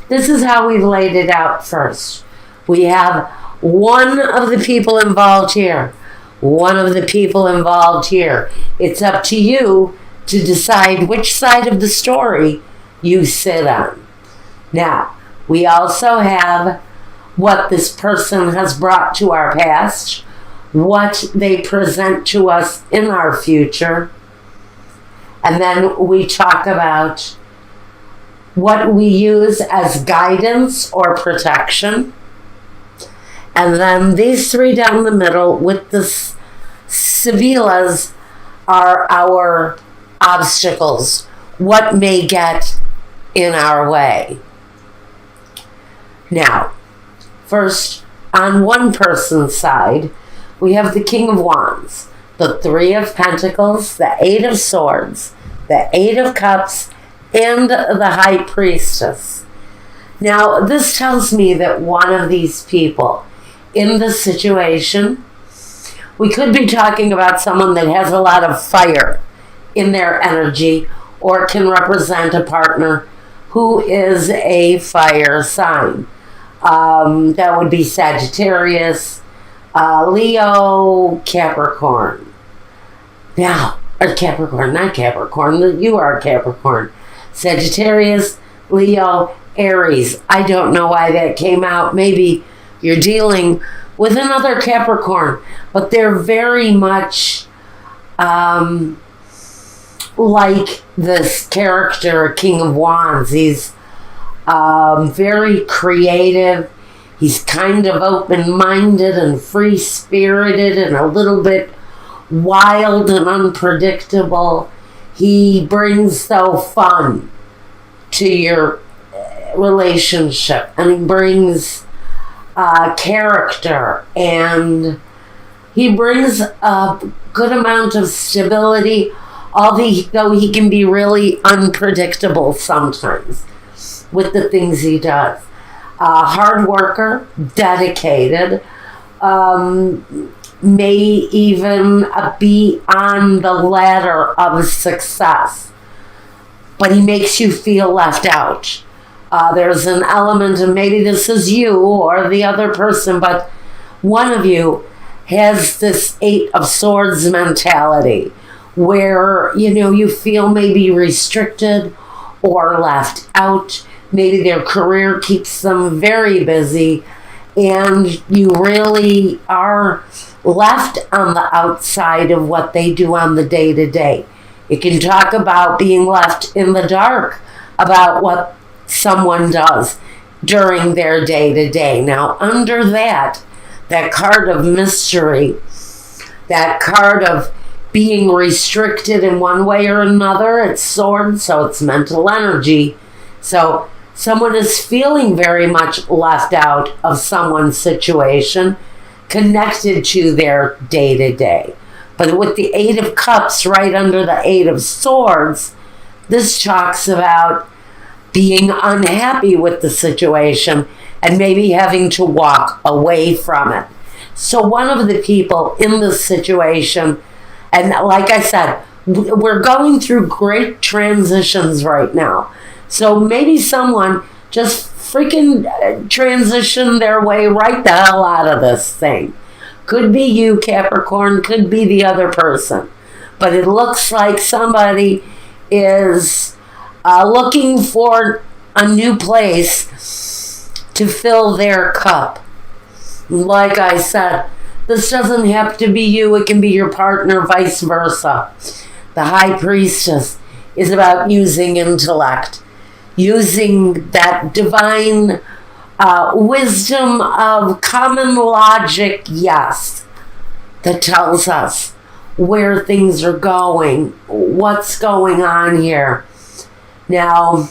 this is how we laid it out first. We have one of the people involved here, one of the people involved here. It's up to you to decide which side of the story you sit on. Now, we also have what this person has brought to our past, what they present to us in our future, and then we talk about what we use as guidance or protection. And then these three down the middle with the Sevillas are our obstacles, what may get in our way. Now, first, on one person's side, we have the King of Wands, the Three of Pentacles, the Eight of Swords, the Eight of Cups, and the High Priestess. Now, this tells me that one of these people in this situation, we could be talking about someone that has a lot of fire in their energy, or can represent a partner who is a fire sign. That would be Sagittarius, Leo, Capricorn. Now, or Capricorn, not Capricorn, you are Capricorn. Sagittarius, Leo, Aries. I don't know why that came out. Maybe you're dealing with another Capricorn, but they're very much like this character, King of Wands. He's very creative. He's kind of open-minded and free-spirited and a little bit wild and unpredictable. He brings, though, fun to your relationship, and he brings character, and he brings a good amount of stability, although he can be really unpredictable sometimes with the things he does. Hard worker, dedicated, may even be on the ladder of success, but he makes you feel left out. There's an element, and maybe this is you or the other person, but one of you has this Eight of Swords mentality where, you feel maybe restricted or left out. Maybe their career keeps them very busy, and you really are left on the outside of what they do on the day-to-day. You can talk about being left in the dark about what someone does during their day-to-day. Now, under that card of mystery, that card of being restricted in one way or another, it's swords, so it's mental energy. So someone is feeling very much left out of someone's situation, connected to their day-to-day. But with the Eight of Cups right under the Eight of Swords, this talks about being unhappy with the situation and maybe having to walk away from it. So one of the people in this situation, and like I said, we're going through great transitions right now. So maybe someone just freaking transitioned their way right the hell out of this thing. Could be you, Capricorn, could be the other person. But it looks like somebody is looking for a new place to fill their cup. Like I said, this doesn't have to be you, it can be your partner, vice versa. The High Priestess is about using intellect, using that divine wisdom of common logic, yes, that tells us where things are going, what's going on here. Now,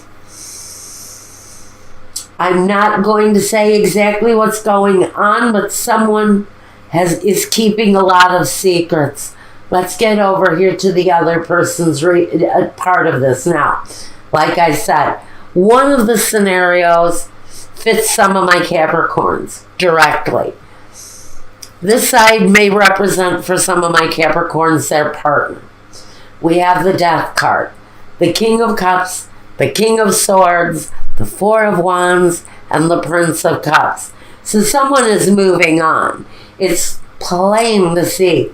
I'm not going to say exactly what's going on, but someone is keeping a lot of secrets. Let's get over here to the other person's part of this now. Like I said, one of the scenarios fits some of my Capricorns directly. This side may represent for some of my Capricorns their partner. We have the Death card, the King of Cups, the King of Swords, the Four of Wands, and the Prince of Cups. So someone is moving on. It's plain to see.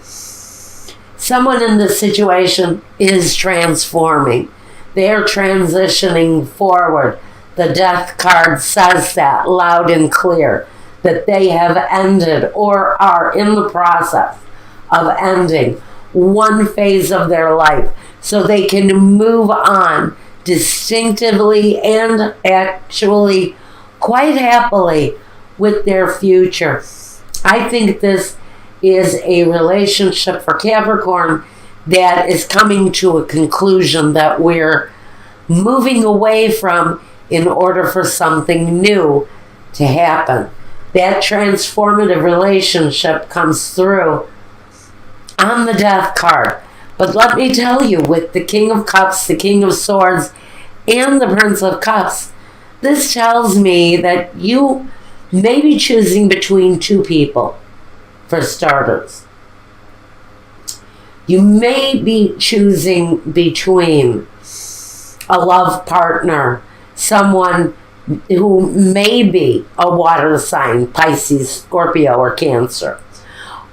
Someone in this situation is transforming. They're transitioning forward. The Death card says that loud and clear, that they have ended or are in the process of ending one phase of their life so they can move on distinctively and actually quite happily with their future. I think this is a relationship for Capricorn that is coming to a conclusion that we're moving away from in order for something new to happen. That transformative relationship comes through on the Death card. But let me tell you, with the King of Cups, the King of Swords, and the Prince of Cups, this tells me that you may be choosing between two people, for starters. You may be choosing between a love partner, someone who may be a water sign, Pisces, Scorpio, or Cancer.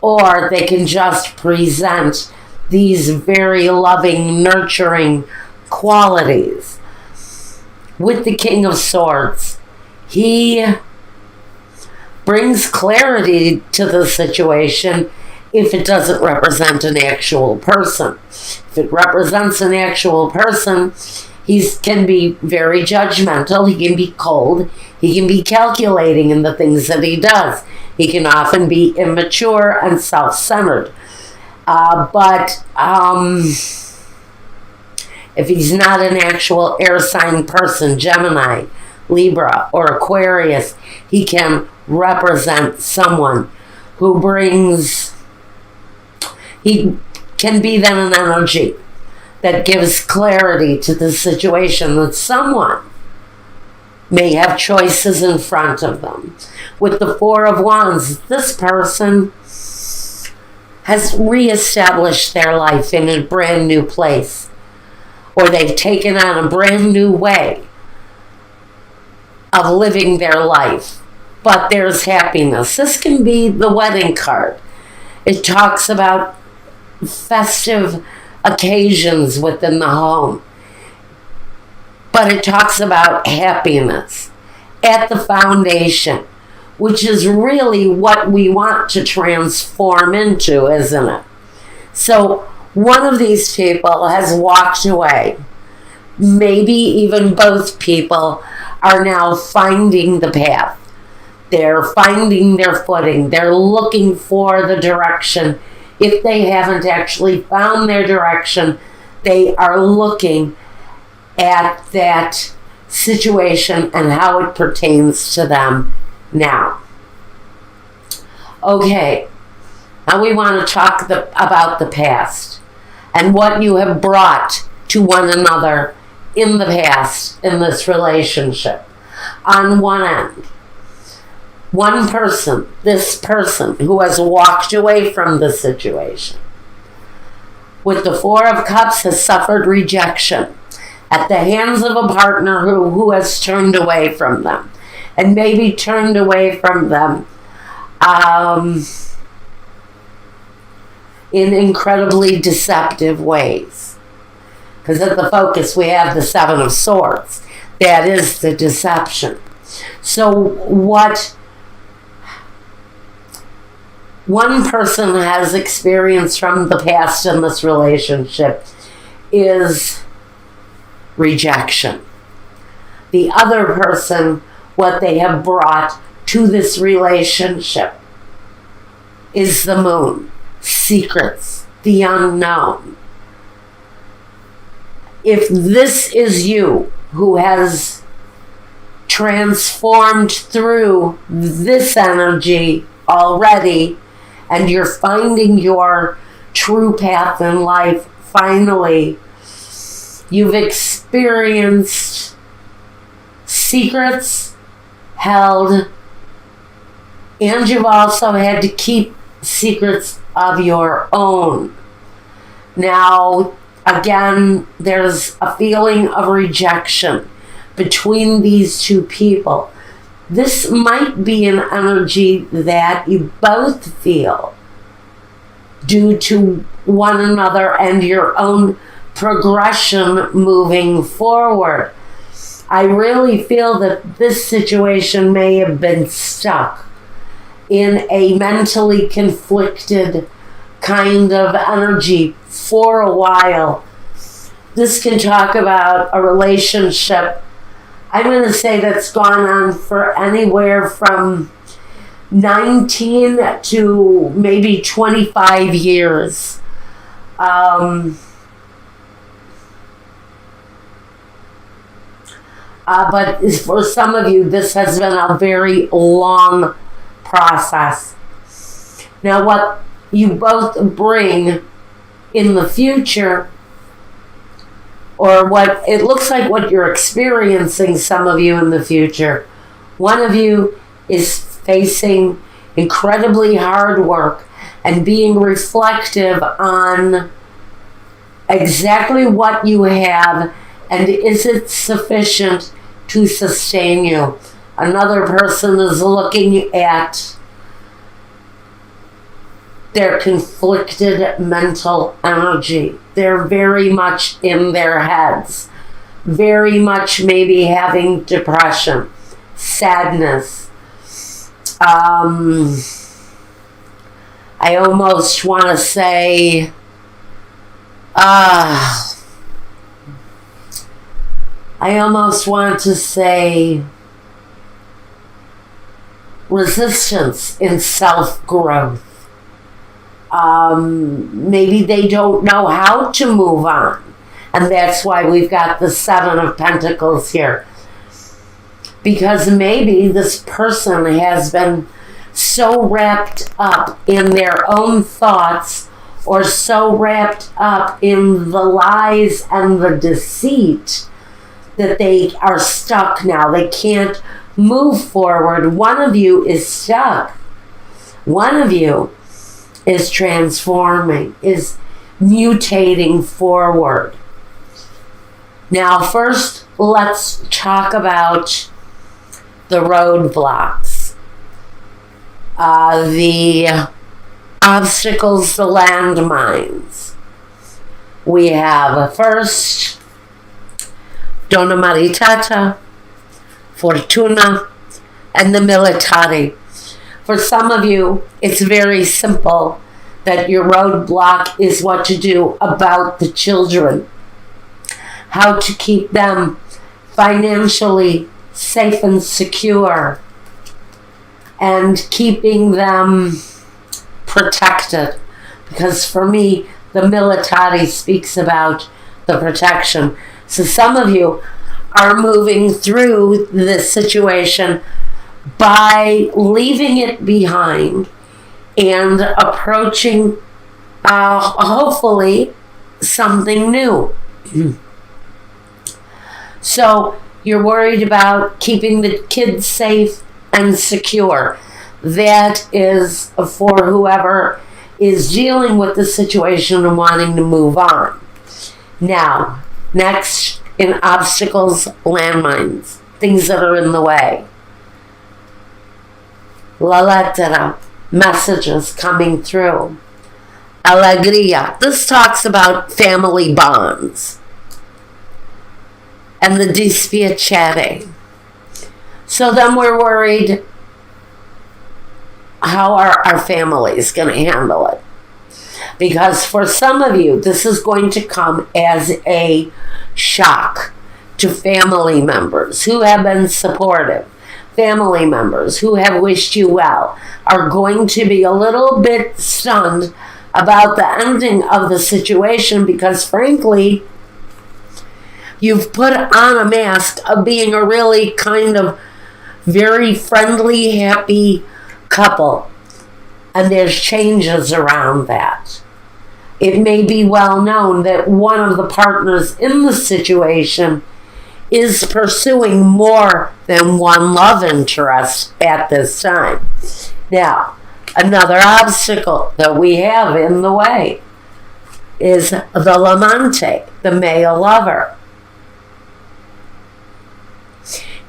Or they can just present these very loving, nurturing qualities. With the King of Swords, he brings clarity to the situation if it doesn't represent an actual person. If it represents an actual person, he can be very judgmental, he can be cold, he can be calculating in the things that he does. He can often be immature and self-centered. But if he's not an actual air sign person, Gemini, Libra, or Aquarius, he can represent someone who brings, he can be then an energy that gives clarity to the situation, that someone may have choices in front of them. With the Four of Wands, this person has reestablished their life in a brand new place, or they've taken on a brand new way of living their life. But there's happiness. This can be the wedding card. It talks about festive occasions within the home. But it talks about happiness at the foundation, which is really what we want to transform into, isn't it? So one of these people has walked away. Maybe even both people are now finding the path. They're finding their footing. They're looking for the direction. If they haven't actually found their direction, they are looking at that situation and how it pertains to them now. Okay, now we want to talk about the past and what you have brought to one another in the past in this relationship. On one end, one person, this person who has walked away from the situation with the Four of Cups has suffered rejection at the hands of a partner who has turned away from them, and maybe turned away from them in incredibly deceptive ways. Because at the focus we have the Seven of Swords. That is the deception. So what one person has experienced from the past in this relationship is rejection. The other person, what they have brought to this relationship is the Moon, secrets, the unknown. If this is you who has transformed through this energy already, and you're finding your true path in life, finally, you've experienced secrets held, and you've also had to keep secrets of your own. Now, again, there's a feeling of rejection between these two people. This might be an energy that you both feel due to one another and your own progression moving forward. I really feel that this situation may have been stuck in a mentally conflicted kind of energy for a while. This can talk about a relationship, I'm going to say, that's gone on for anywhere from 19 to maybe 25 years. But for some of you, this has been a very long process. Now, what you both bring in the future, or what it looks like what you're experiencing, some of you in the future, one of you is facing incredibly hard work and being reflective on exactly what you have and is it sufficient to sustain you. Another person is looking at their conflicted mental energy. They're very much in their heads, very much maybe having depression, sadness. I almost want to say, resistance in self-growth. Maybe they don't know how to move on. And that's why we've got the Seven of Pentacles here. Because maybe this person has been so wrapped up in their own thoughts, or so wrapped up in the lies and the deceit, that they are stuck now. They can't move forward. One of you is stuck. One of you is transforming, is mutating forward. Now, first, let's talk about the roadblocks, the obstacles, the landmines. We have first, Donna Maritata, Fortuna, and the Militari. For some of you, it's very simple that your roadblock is what to do about the children, how to keep them financially safe and secure, and keeping them protected. Because for me, the Militari speaks about the protection. So some of you are moving through this situation by leaving it behind and approaching, hopefully, something new. So you're worried about keeping the kids safe and secure. That is for whoever is dealing with the situation and wanting to move on. Now, next, in obstacles, landmines, things that are in the way. La lettera, messages coming through. Alegria, this talks about family bonds. And the dispiacere. So then we're worried, how are our families going to handle it? Because for some of you, this is going to come as a shock to family members who have been supportive. Family members who have wished you well are going to be a little bit stunned about the ending of the situation, because frankly, you've put on a mask of being a really kind of very friendly, happy couple. And there's changes around that. It may be well known that one of the partners in the situation is pursuing more than one love interest at this time. Now, another obstacle that we have in the way is the l'amante, the male lover.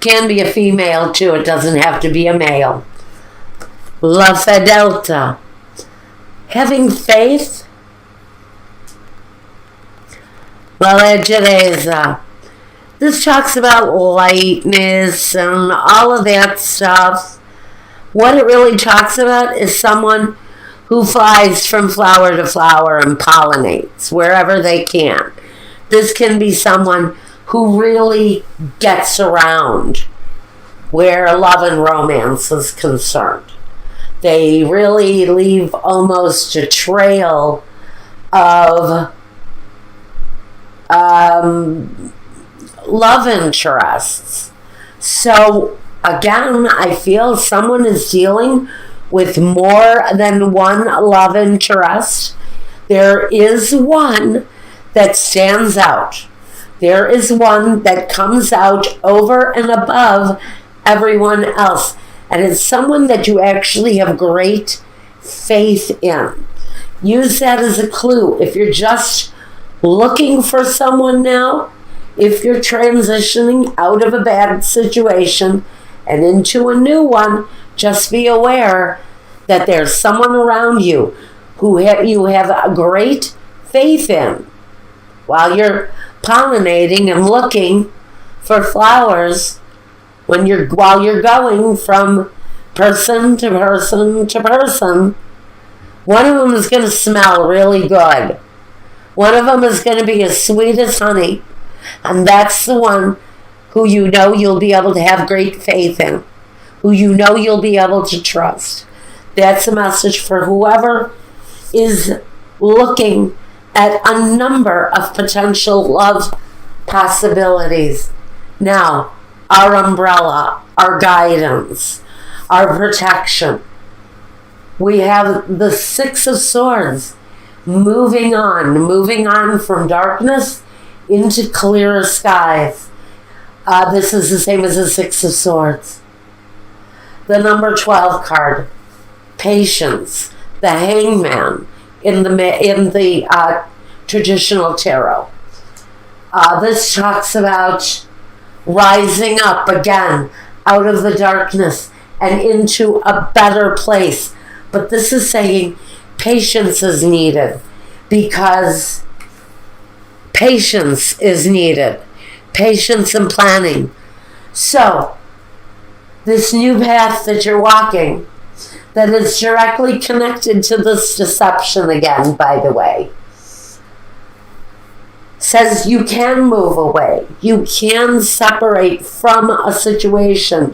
can be a female too. It doesn't have to be a male. La Fidelta. Having faith. La Leggerezza. This talks about lightness and all of that stuff. What it really talks about is someone who flies from flower to flower and pollinates wherever they can. This can be someone who really gets around where love and romance is concerned. They really leave almost a trail of love interests. So again, I feel someone is dealing with more than one love interest. There is one that stands out. There is one that comes out over and above everyone else. And it's someone that you actually have great faith in. Use that as a clue. If you're just looking for someone now, if you're transitioning out of a bad situation and into a new one, just be aware that there's someone around you who you have a great faith in. While you're pollinating and looking for flowers, while you're going from person to person to person, one of them is going to smell really good. One of them is going to be as sweet as honey. And that's the one who you know you'll be able to have great faith in, who you know you'll be able to trust. That's a message for whoever is looking at a number of potential love possibilities. Now, our umbrella, our guidance, our protection. We have the Six of Swords moving on from darkness into clearer skies. This is the same as the Six of Swords. The number 12 card, patience, the Hangman in the traditional tarot. This talks about rising up again out of the darkness and into a better place. But this is saying patience is needed, because patience is needed. Patience and planning. So, this new path that you're walking, that is directly connected to this deception again, by the way, says you can move away. You can separate from a situation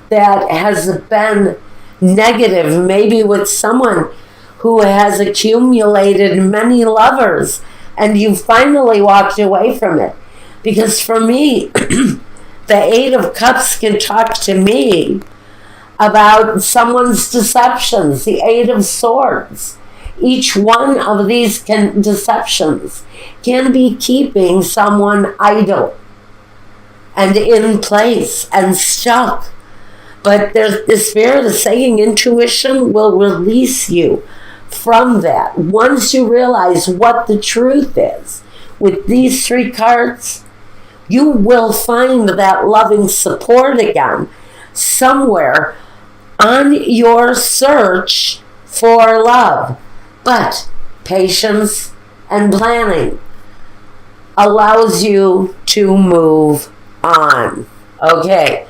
that has been negative, maybe with someone who has accumulated many lovers, and you finally walked away from it. Because for me, the Eight of Cups can talk to me about someone's deceptions. The Eight of Swords. Each one of these deceptions can be keeping someone idle and in place and stuck. But the Spirit is saying intuition will release you from that. Once you realize what the truth is, with these three cards, you will find that loving support again somewhere on your search for love. But patience and planning allows you to move on. Okay,